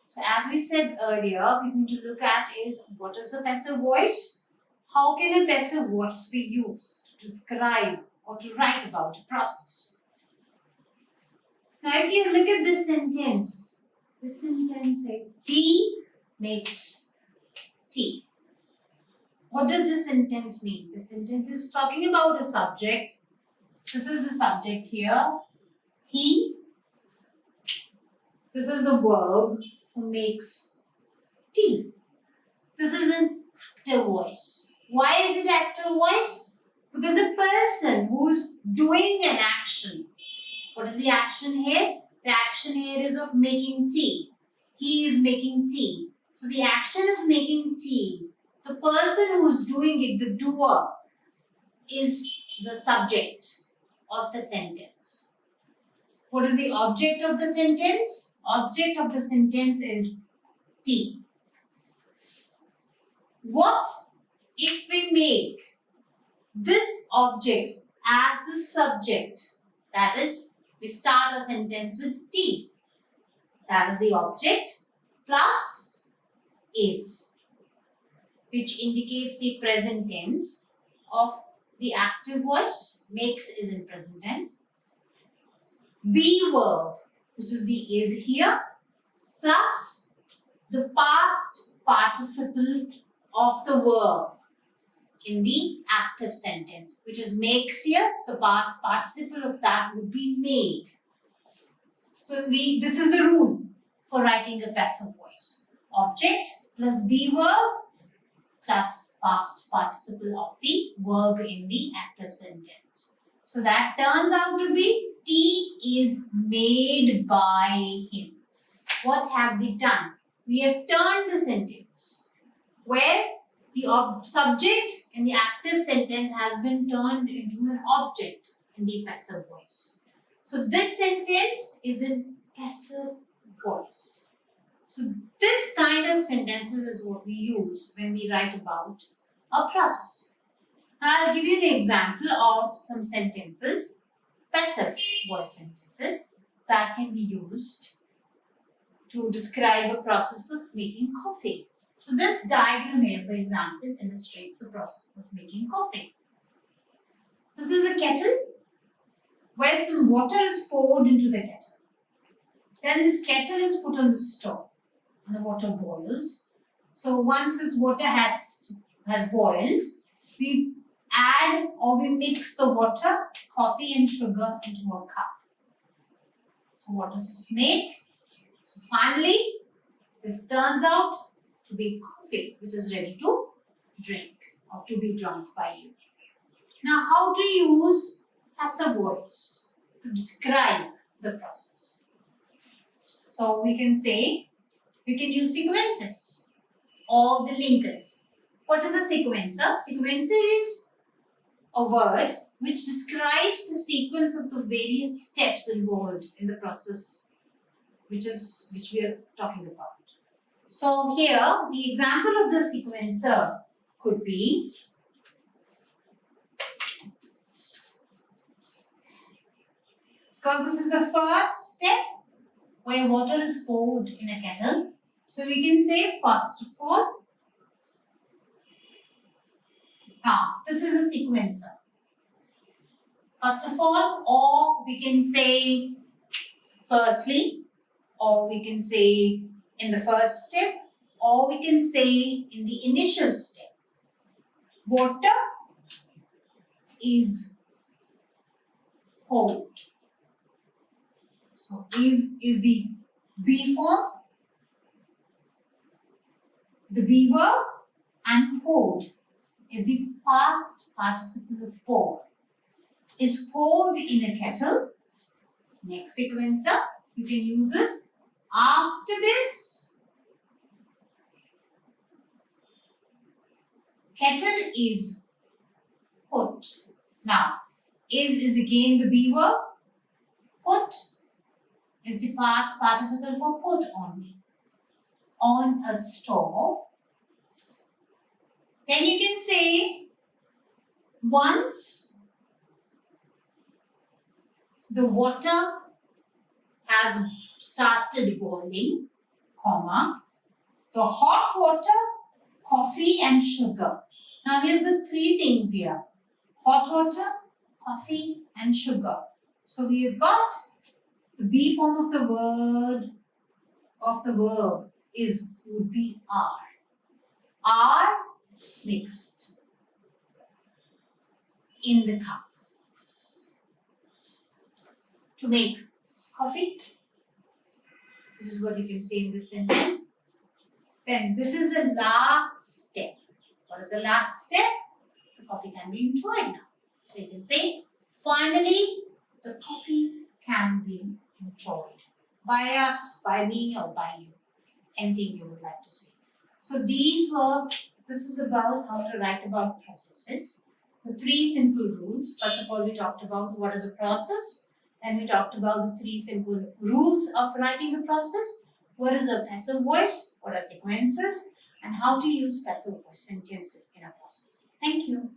So as we said earlier, we're going to look at is what is a passive voice? How can a passive voice be used to describe or to write about a process? Now if you look at this sentence says, he makes tea. What does this sentence mean? This sentence is talking about a subject. This is the subject here. He. This is the verb who makes tea. This is an active voice. Why is it active voice? Because the person who's doing an action. What is the action here? The action here is of making tea. He is making tea. So the action of making tea, the person who's doing it, the doer, is the subject of the sentence. What is the object of the sentence? Object of the sentence is tea. What if we make this object as the subject? That is, we start a sentence with tea. That is the object plus is, which indicates the present tense of the active voice. Makes is in present tense. Be verb, which is the is here, plus the past participle of the verb in the active sentence, which is makes here. The past participle of that would be made. So this is the rule for writing a passive voice. Object plus be verb plus past participle of the verb in the active sentence. So that turns out to be tea is made by him. What have we done? We have turned the sentence where the subject in the active sentence has been turned into an object in the passive voice. So this sentence is in passive voice. So this kind of sentences is what we use when we write about a process. Now I'll give you an example of some sentences, passive voice sentences that can be used to describe a process of making coffee. So this diagram here, for example, illustrates the process of making coffee. This is a kettle where some water is poured into the kettle. Then this kettle is put on the stove and the water boils. So once this water has boiled, we add or we mix the water, coffee and sugar into a cup. So what does this make? So finally, this turns out to be coffee, which is ready to drink or to be drunk by you. Now, how to use passive voice to describe the process? So we can say, we can use sequences or the linkers. What is a sequencer? Sequencer is a word which describes the sequence of the various steps involved in the process which we are talking about. So here, the example of the sequencer could be because this is the first step where water is poured in a kettle. So we can say first of all, this is a sequencer. First of all, or we can say firstly, or we can say in the first step, or we can say in the initial step. Water is poured. So is the be form, the be verb, and poured is the past participle of pour. Is poured in a kettle. Next sequencer, you can use this. After this, kettle is put. Now, is again the be verb. Put is the past participle for put only. On a stove. Then you can say once the water has started boiling, comma, the hot water, coffee and sugar. Now we have the three things here. Hot water, coffee and sugar. So we have got the be form of the word of the verb would be are. Are mixed in the cup. To make coffee, this is what you can say in this sentence. Then this is the last step. What is the last step? The coffee can be enjoyed now. So you can say, finally, the coffee can be enjoyed by us, by me, or by you. Anything you would like to say. So this is about how to write about processes. The three simple rules. First of all, we talked about what is a process. Then we talked about the three simple rules of writing a process. What is a passive voice? What are sequences? And how to use passive voice sentences in a process. Thank you.